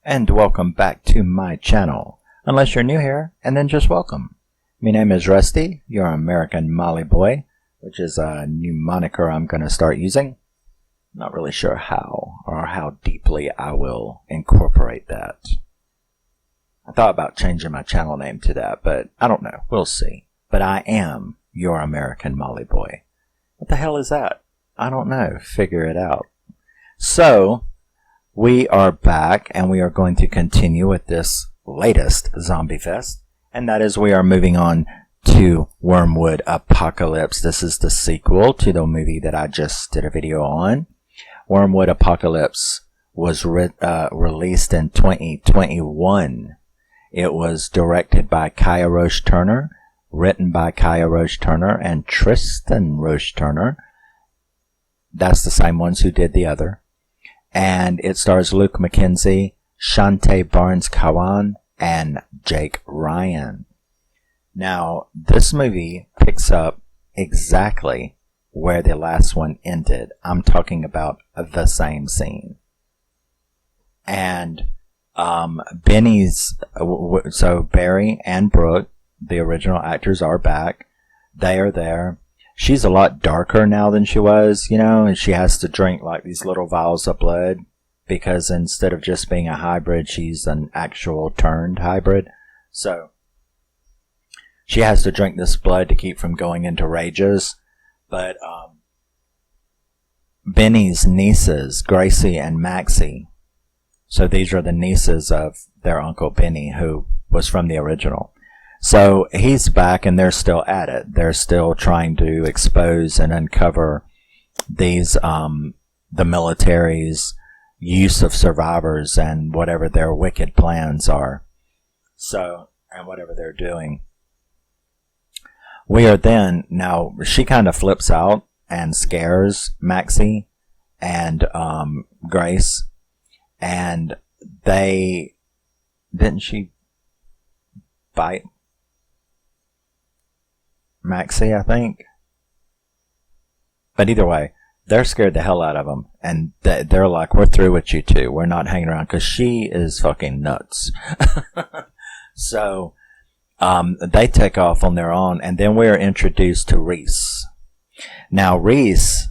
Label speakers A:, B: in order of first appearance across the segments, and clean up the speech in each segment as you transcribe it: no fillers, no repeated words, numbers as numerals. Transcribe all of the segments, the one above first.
A: And welcome back to my channel. Unless you're new here, and then just welcome. My name is Rusty, your American Molly Boy, which is a new moniker I'm going to start using. Not really sure how or how deeply I will incorporate that. I thought about changing my channel name to that, but I don't know. We'll see. But I am your American Molly Boy. What the hell is that? I don't know. Figure it out. So, we are back, and we are going to continue with this latest Zombie Fest. And that is, we are moving on to Wyrmwood Apocalypse. This is the sequel to the movie that I just did a video on. Wyrmwood Apocalypse was released in 2021. It was directed by Kiah Roache-Turner, written by Kiah Roache-Turner and Tristan Roache-Turner. That's the same ones who did the other. And it stars Luke McKenzie, Shantae Barnes-Cowan, and Jake Ryan. Now, this movie picks up exactly where the last one ended. I'm talking about the same scene. And Benny's, so Barry and Brooke, the original actors, are back. They are there. She's a lot darker now than she was, and she has to drink like these little vials of blood because instead of just being a hybrid, she's an actual turned hybrid. So she has to drink this blood to keep from going into rages. But Benny's nieces, Gracie and Maxie, so these are the nieces of their Uncle Benny, who was from the original. So he's back, and they're still at it. They're still trying to expose and uncover these, the military's use of survivors and whatever their wicked plans are. So, and whatever they're doing. We are then, now, she kind of flips out and scares Maxie and Grace. And didn't she bite Maxie, I think? But either way, they're scared the hell out of them. And they're like, we're through with you two. We're not hanging around because she is fucking nuts. So, they take off on their own. And then we're introduced to Reese. Now, Reese,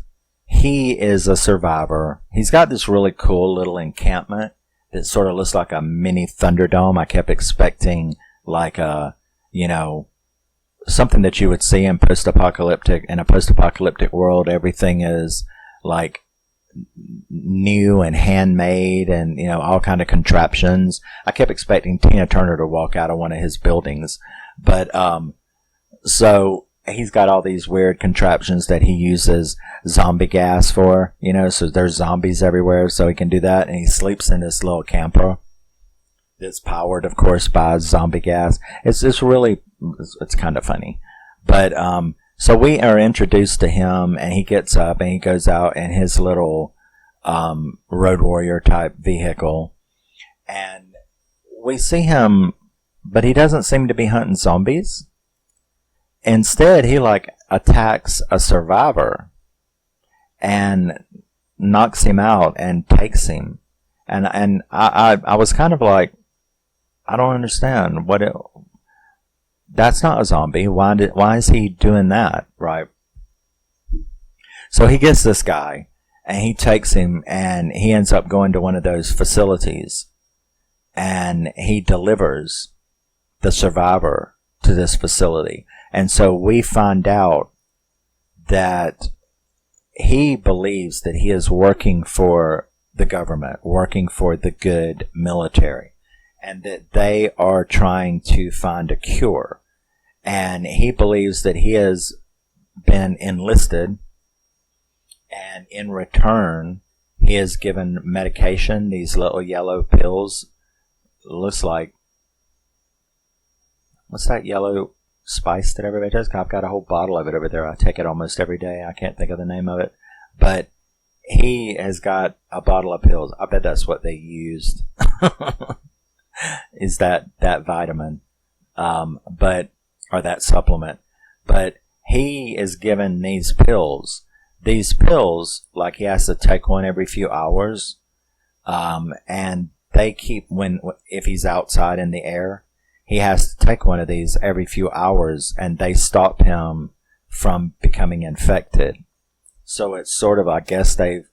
A: he is a survivor. He's got this really cool little encampment that sort of looks like a mini Thunderdome. I kept expecting like a, something that you would see in a post-apocalyptic world. Everything is like new and handmade and, all kind of contraptions. I kept expecting Tina Turner to walk out of one of his buildings. But, so he's got all these weird contraptions that he uses zombie gas for, so there's zombies everywhere, so he can do that. And he sleeps in this little camper that's powered, of course, by zombie gas. It's kind of funny. But, so we are introduced to him, and he gets up and he goes out in his little, road warrior type vehicle. And we see him, but he doesn't seem to be hunting zombies. Instead, he attacks a survivor and knocks him out and takes him. And I was kind of like, I don't understand that's not a zombie. Why is he doing that? Right. So he gets this guy and he takes him and he ends up going to one of those facilities and he delivers the survivor to this facility. And so we find out that he believes that he is working for the government, working for the good military, and that they are trying to find a cure. And he believes that he has been enlisted, and in return, he is given medication, these little yellow pills. Looks like, what's that yellow spice that everybody does? I've got a whole bottle of it over there. I take it almost every day. I can't think of the name of it. But he has got a bottle of pills. I bet that's what they used. Is that vitamin. Or that supplement. But he is given these pills. These pills, like he has to take one every few hours. And they keep, if he's outside in the air, he has to take one of these every few hours, and they stop him from becoming infected. So it's sort of, I guess they've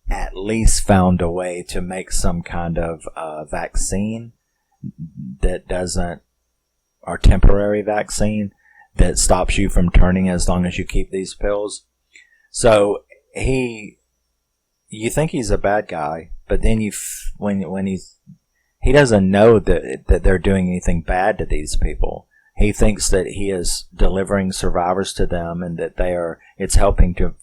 A: at least found a way to make some kind of vaccine that doesn't, or temporary vaccine that stops you from turning as long as you keep these pills. So you think he's a bad guy, but then when he doesn't know that they're doing anything bad to these people. He thinks that he is delivering survivors to them, and that it's helping to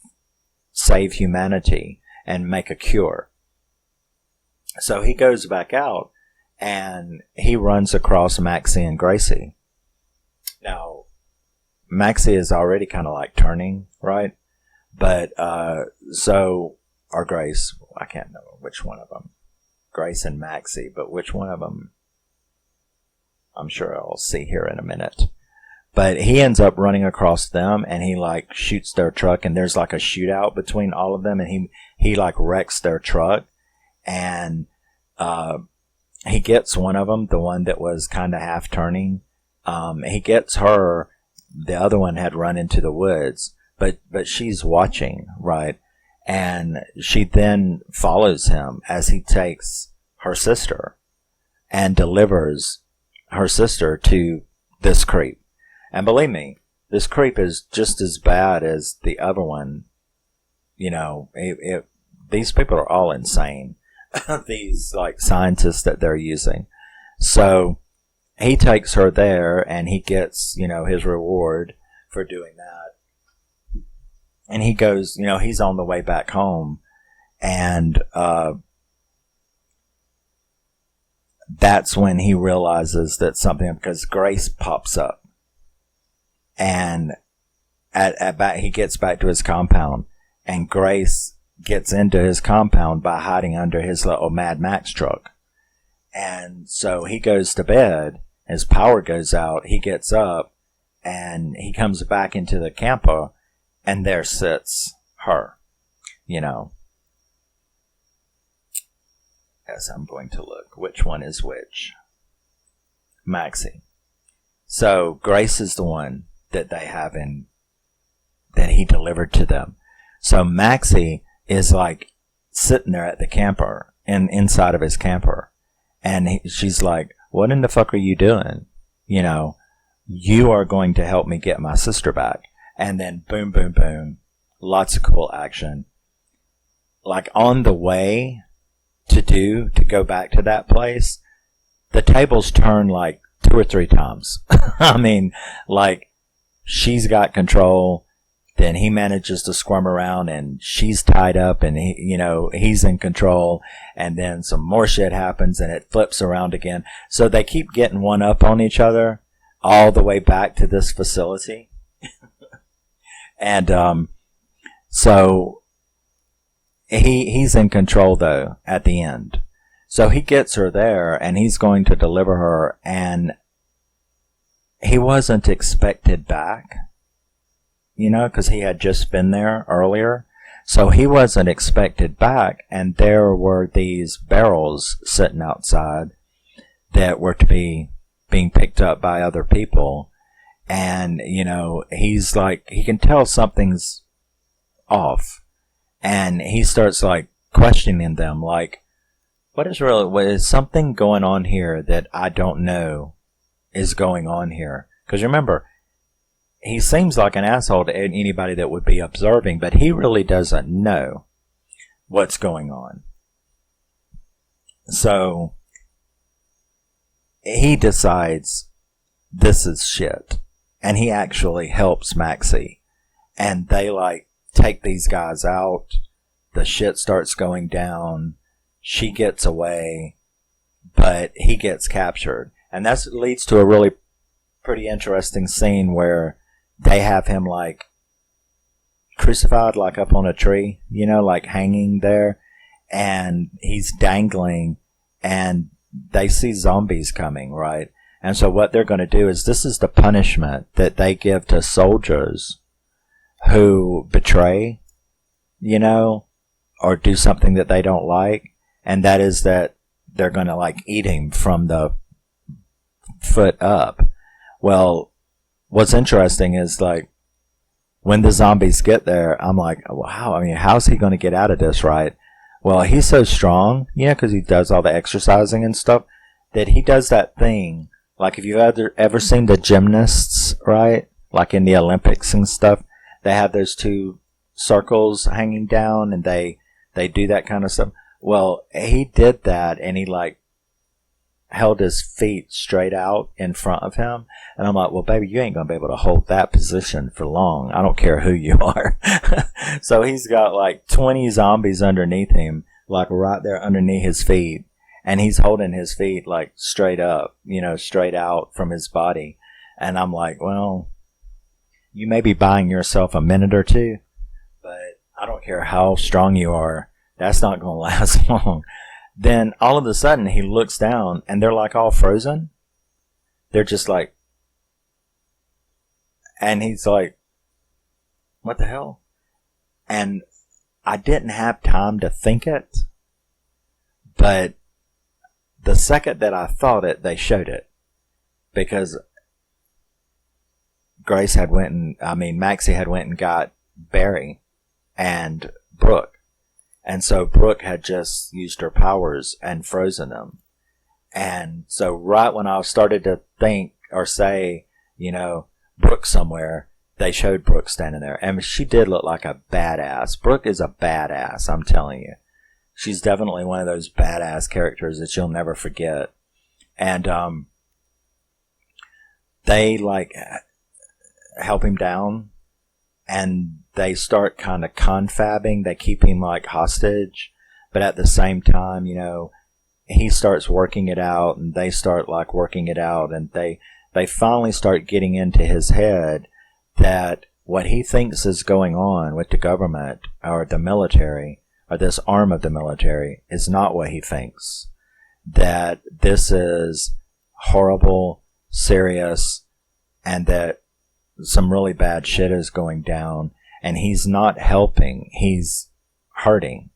A: save humanity and make a cure. So he goes back out and he runs across Maxie and Gracie. Now, Maxie is already kind of like turning, right? But, or Grace, I can't know which one of them. Grace and Maxie, but which one of them, I'm sure I'll see here in a minute. But he ends up running across them, and he like shoots their truck, and there's like a shootout between all of them, and he like wrecks their truck, and he gets one of them, the one that was kind of half turning. He gets her. The other one had run into the woods, but she's watching, right? And she then follows him as he takes her sister and delivers her sister to this creep. And believe me, this creep is just as bad as the other one. You know, these people are all insane. These like scientists that they're using. So he takes her there, and he gets, his reward for doing that. And he goes, he's on the way back home, and that's when he realizes that something, because Grace pops up, and he gets back to his compound, and Grace gets into his compound by hiding under his little Mad Max truck. And so he goes to bed, his power goes out, he gets up, and he comes back into the camper, and there sits her, Yes, I'm going to look. Which one is which? Maxie. So Grace is the one that they have that he delivered to them. So Maxie is like sitting there at the camper, inside of his camper. And she's like, what in the fuck are you doing? You are going to help me get my sister back. And then boom, boom, boom. Lots of cool action. Like on the way to go back to that place, the tables turn like 2 or 3 times. I mean, like she's got control. Then he manages to squirm around, and she's tied up, and he's in control. And then some more shit happens, and it flips around again. So they keep getting one up on each other all the way back to this facility. And so he's in control though at the end. So he gets her there, and he's going to deliver her, and he wasn't expected back. Because he had just been there earlier. So he wasn't expected back, and there were these barrels sitting outside that were to be being picked up by other people. And, he's like, he can tell something's off. And he starts like questioning them, like, what is something going on here that I don't know is going on here? Because remember, he seems like an asshole to anybody that would be observing, but he really doesn't know what's going on. So he decides this is shit. And he actually helps Maxie. And they like take these guys out. The shit starts going down. She gets away, but he gets captured. And that leads to a really pretty interesting scene where they have him like crucified, like up on a tree, like hanging there, and he's dangling, and they see zombies coming, right? And so what they're going to do is, this is the punishment that they give to soldiers who betray, or do something that they don't like, and that is that they're going to like eat him from the foot up. Well, what's interesting is like when the zombies get there, I'm like, wow, I mean, how's he going to get out of this, right? Well, he's so strong, because he does all the exercising and stuff, that he does that thing. Like if you've ever seen the gymnasts, right? Like in the Olympics and stuff, they have those two circles hanging down and they do that kind of stuff. Well, he did that and he like held his feet straight out in front of him. And I'm like, well, baby, you ain't going to be able to hold that position for long. I don't care who you are. So he's got like 20 zombies underneath him, like right there underneath his feet. And he's holding his feet like straight up, straight out from his body. And I'm like, well, you may be buying yourself a minute or two, but I don't care how strong you are. That's not going to last long. Then all of a sudden he looks down and they're like all frozen. They're just like, and he's like, what the hell? And I didn't have time to think it, but the second that I thought it, they showed it. Because Maxie had went and got Barry and Brooke. And so Brooke had just used her powers and frozen them. And so right when I started to think or say, Brooke somewhere, they showed Brooke standing there. And she did look like a badass. Brooke is a badass, I'm telling you. She's definitely one of those badass characters that you'll never forget. And they like help him down. And they start kind of confabbing. They keep him like hostage. But at the same time, he starts working it out and they start like working it out. And they finally start getting into his head that what he thinks is going on with the government or the military or this arm of the military is not what he thinks. That this is horrible, serious, and that some really bad shit is going down, and he's not helping, he's hurting.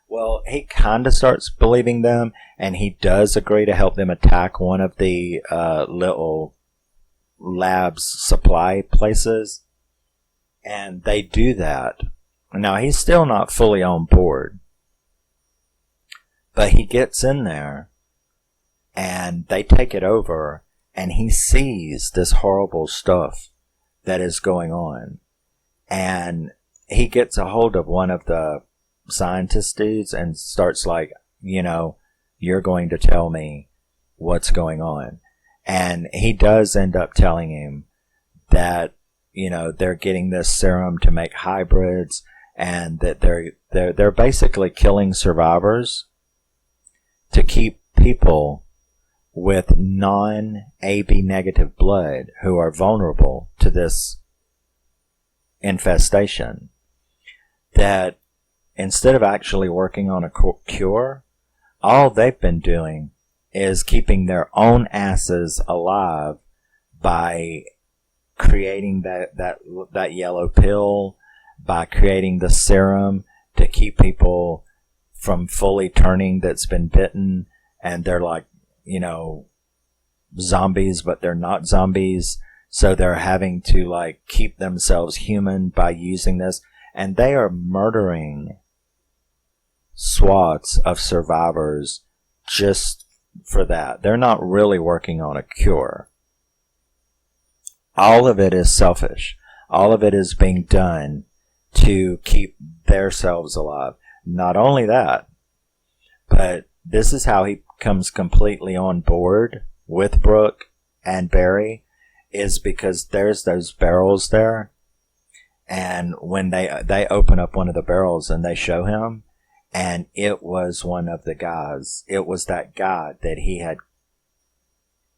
A: Well, he kind of starts believing them, and he does agree to help them attack one of the little labs supply places, and they do that. Now, he's still not fully on board, but he gets in there, and they take it over, and he sees this horrible stuff that is going on. And he gets a hold of one of the scientist dudes and starts like, you're going to tell me what's going on. And he does end up telling him that, they're getting this serum to make hybrids and that they're basically killing survivors to keep people with non-AB negative blood who are vulnerable to this infestation. That instead of actually working on a cure, all they've been doing is keeping their own asses alive by creating that yellow pill, by creating the serum to keep people from fully turning that's been bitten, and they're like, zombies, but they're not zombies. So they're having to like keep themselves human by using this. And they are murdering swaths of survivors just for that. They're not really working on a cure. All of it is selfish. All of it is being done to keep themselves alive. Not only that, but this is how he comes completely on board with Brooke and Barry, is because there's those barrels there, and when they open up one of the barrels and they show him, and it was one of the guys. It was that guy that he had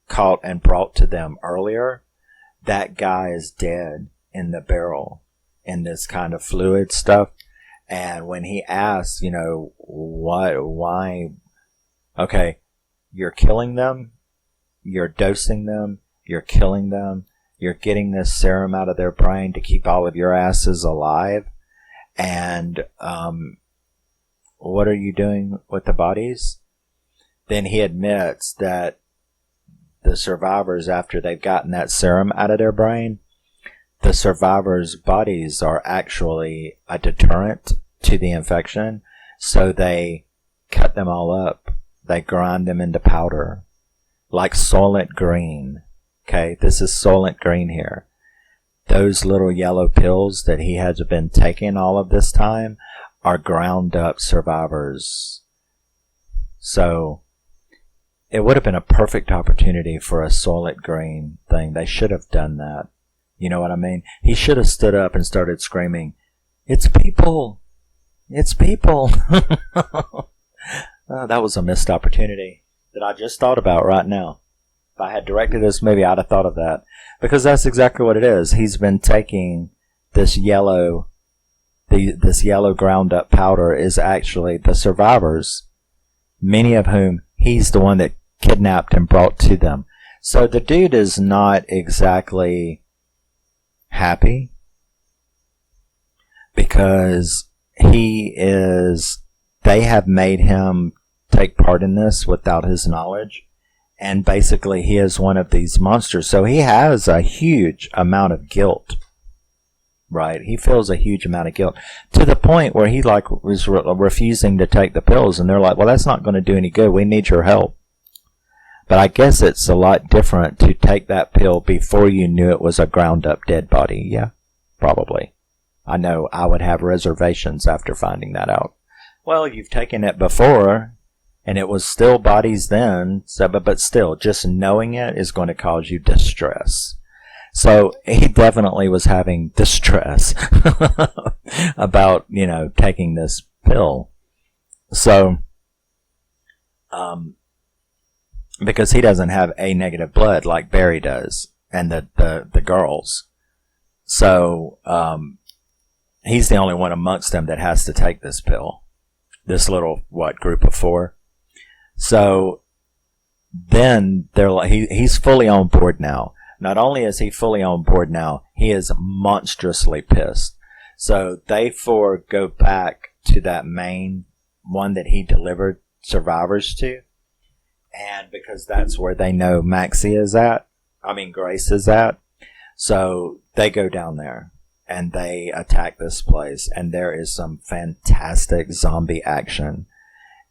A: caught and brought to them earlier. That guy is dead in the barrel in this kind of fluid stuff. And when he asks, why, okay, you're killing them, you're dosing them, you're killing them, you're getting this serum out of their brain to keep all of your asses alive, and what are you doing with the bodies? then he admits that the survivors, after they've gotten that serum out of their brain, the survivors' bodies are actually a deterrent to the infection. So they cut them all up. They grind them into powder, like Soylent Green. Okay, this is Soylent Green here. Those little yellow pills that he has been taking all of this time are ground up survivors. So it would have been a perfect opportunity for a Soylent Green thing. They should have done that. You know what I mean? He should have stood up and started screaming, "It's people! It's people!" That was a missed opportunity that I just thought about right now. If I had directed this movie, I'd have thought of that. Because that's exactly what it is. He's been taking this yellow ground up powder is actually the survivors, many of whom he's the one that kidnapped and brought to them. So the dude is not exactly happy because they have made him take part in this without his knowledge. And basically he is one of these monsters. So he has a huge amount of guilt. Right? He feels a huge amount of guilt to the point where he was refusing to take the pills, and they're like, "Well, that's not going to do any good. We need your help." But I guess it's a lot different to take that pill before you knew it was a ground up dead body. Yeah, probably. I know I would have reservations after finding that out. Well, you've taken it before, and it was still bodies then, so, but still, just knowing it is going to cause you distress. So he definitely was having distress about, taking this pill. So, because he doesn't have A negative blood like Barry does, and the girls. So, he's the only one amongst them that has to take this pill. This little, group of 4. So, then they're like, he's fully on board now. Not only is he fully on board now, he is monstrously pissed. So they 4 go back to that main one that he delivered survivors to. And because that's where they know Grace is at. So they go down there and they attack this place. And there is some fantastic zombie action.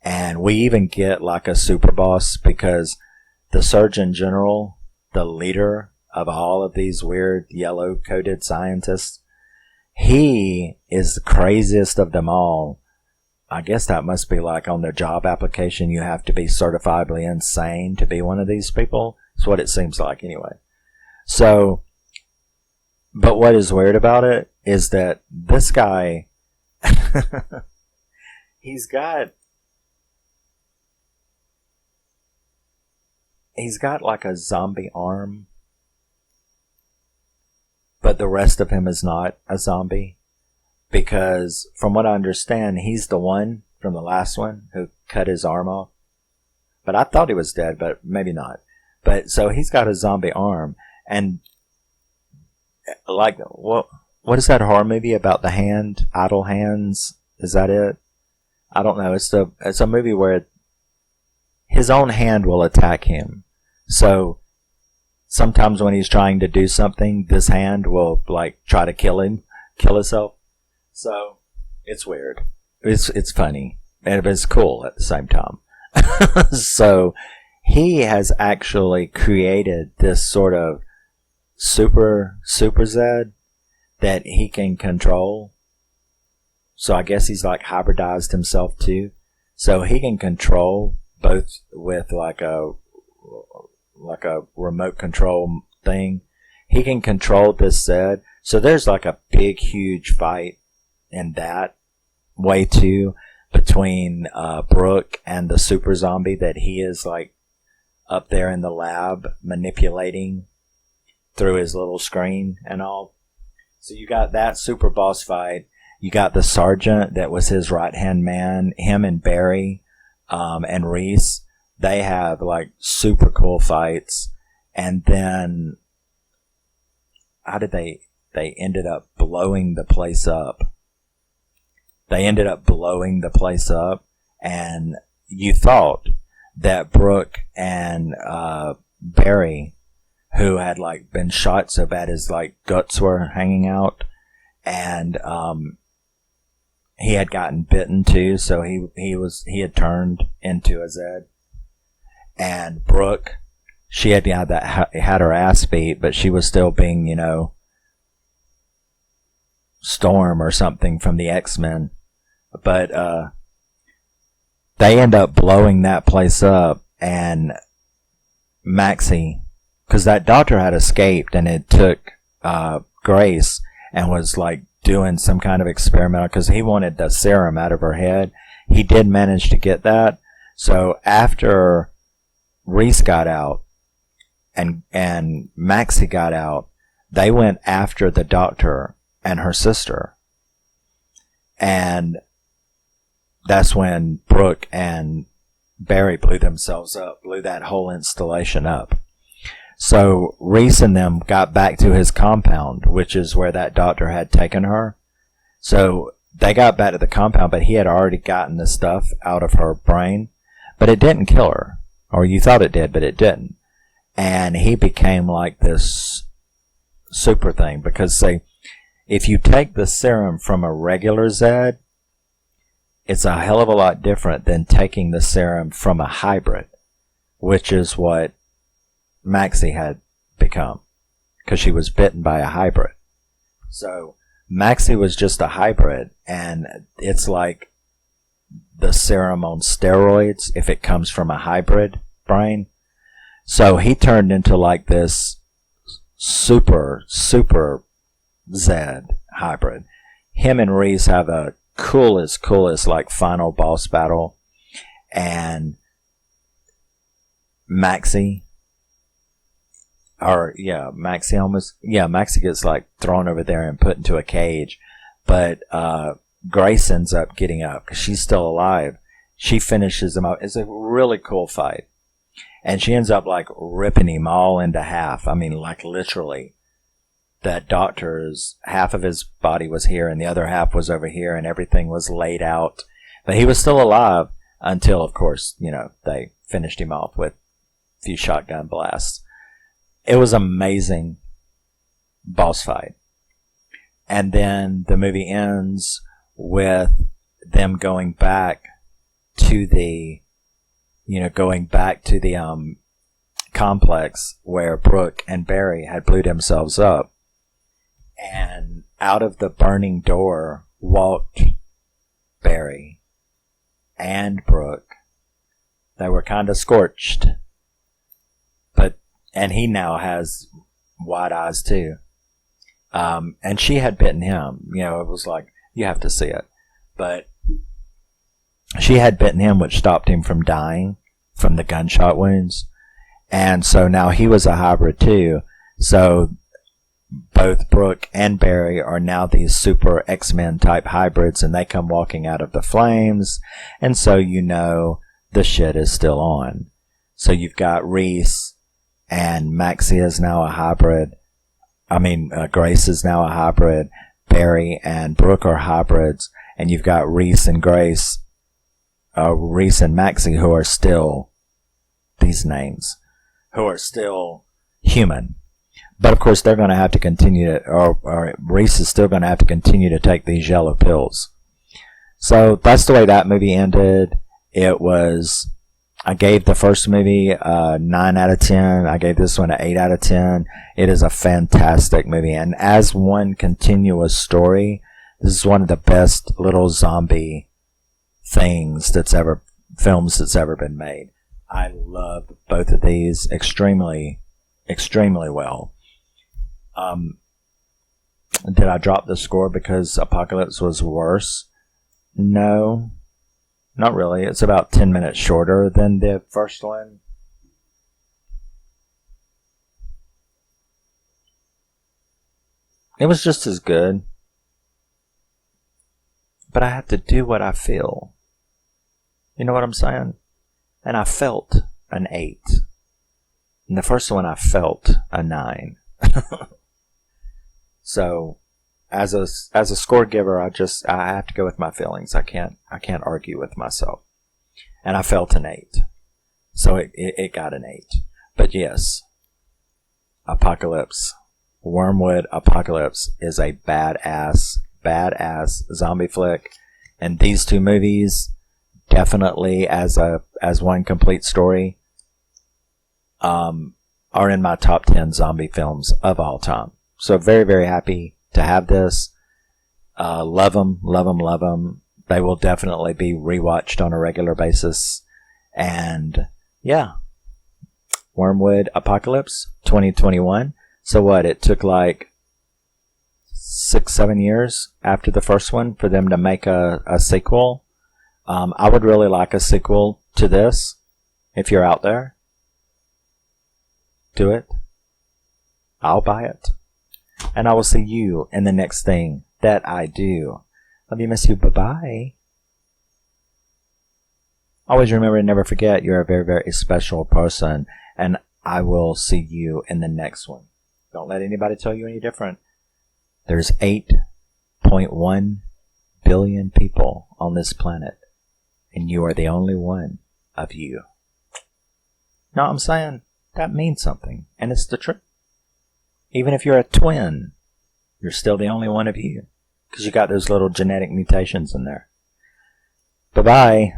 A: And we even get like a super boss because the Surgeon General, the leader of all of these weird yellow-coated scientists, he is the craziest of them all. I guess that must be like on their job application, you have to be certifiably insane to be one of these people. That's what it seems like anyway. So, but what is weird about it is that this guy, he's got like a zombie arm, but the rest of him is not a zombie. Because from what I understand, he's the one from the last one who cut his arm off. But I thought he was dead, but maybe not. But so he's got a zombie arm. And like, what is that horror movie about the hand? Idle Hands? Is that it? I don't know. It's a movie where his own hand will attack him. So sometimes when he's trying to do something, this hand will try to kill itself. So it's weird. It's funny, and it's cool at the same time. So he has actually created this sort of super Zed that he can control. So I guess he's hybridized himself too. So he can control both with like a remote control thing. He can control this Zed. So there's a big, huge fight in that way too between Brooke and the super zombie that he is up there in the lab manipulating through his little screen and all. So you got that super boss fight. You got the sergeant that was his right-hand man, him and Barry and Reese. They have super cool fights. And then how did they ended up blowing the place up. And you thought that Brooke and Barry, who had like been shot so bad his like guts were hanging out, and he had gotten bitten too, so he had turned into a Zed. And Brooke, she had had her ass beat, but she was still being, you know, Storm or something from the X-Men. But they end up blowing that place up, and Maxie, because that doctor had escaped and it took Grace and was like doing some kind of experimental, because he wanted the serum out of her head. He did manage to get that. So after Reese got out and Maxie got out, they went after the doctor and her sister. And that's when Brooke and Barry blew themselves up, blew that whole installation up. So Reese and them got back to his compound, which is where that doctor had taken her. So they got back to the compound, but he had already gotten the stuff out of her brain. But it didn't kill her. Or you thought it did, but it didn't. And he became like this super thing. Because, say, if you take the serum from a regular Zed, it's a hell of a lot different than taking the serum from a hybrid, which is what Maxie had become, because she was bitten by a hybrid. So Maxie was just a hybrid, and it's like the serum on steroids if it comes from a hybrid brain. So he turned into like this super Zed hybrid. Him and Reese have a coolest like final boss battle, and Maxie gets like thrown over there and put into a cage, but Grace ends up getting up because she's still alive. She finishes him up. It's a really cool fight, and she ends up like ripping him all into half. I mean, like literally. That doctor's half of his body was here and the other half was over here, and everything was laid out. But he was still alive until, of course, you know, they finished him off with a few shotgun blasts. It was amazing boss fight. And then the movie ends with them going back to the complex where Brooke and Barry had blew themselves up. And out of the burning door walked Barry and Brooke. They were kind of scorched. And he now has wide eyes too. And she had bitten him. You know, it was like, you have to see it. But she had bitten him, which stopped him from dying from the gunshot wounds. And so now he was a hybrid too. So both Brooke and Barry are now these super X-Men type hybrids, and they come walking out of the flames, and so you know the shit is still on. So you've got Reese, and Maxie is now a hybrid. Grace is now a hybrid. Barry and Brooke are hybrids, and you've got Reese and Maxie, who are still these names, who are still human. But of course, they're going to have to continue to, or Reese is still going to have to continue to take these yellow pills. So that's the way that movie ended. I gave the first movie a 9 out of 10. I gave this one an 8 out of 10. It is a fantastic movie. And as one continuous story, this is one of the best little zombie films that's ever been made. I love both of these extremely well. Did I drop the score because Apocalypse was worse? No, not really. It's about 10 minutes shorter than the first one. It was just as good. But I have to do what I feel. You know what I'm saying? And I felt an 8. In the first one, I felt a 9. So, as a score giver, I have to go with my feelings. I can't argue with myself. And I felt an 8. So it got an 8. But yes, Apocalypse. Wyrmwood Apocalypse is a badass zombie flick. And these two movies, definitely as one complete story, are in my top 10 zombie films of all time. So very, very happy to have this. Love them. They will definitely be rewatched on a regular basis. And yeah, Wyrmwood Apocalypse 2021. So what? It took like 6-7 years after the first one for them to make a sequel. I would really like a sequel to this. If you're out there, do it. I'll buy it. And I will see you in the next thing that I do. Love you, miss you. Bye-bye. Always remember and never forget you're a very, very special person. And I will see you in the next one. Don't let anybody tell you any different. There's 8.1 billion people on this planet. And you are the only one of you. Know what I'm saying? That means something. And it's the truth. Even if you're a twin, you're still the only one of you. Because you got those little genetic mutations in there. Bye-bye.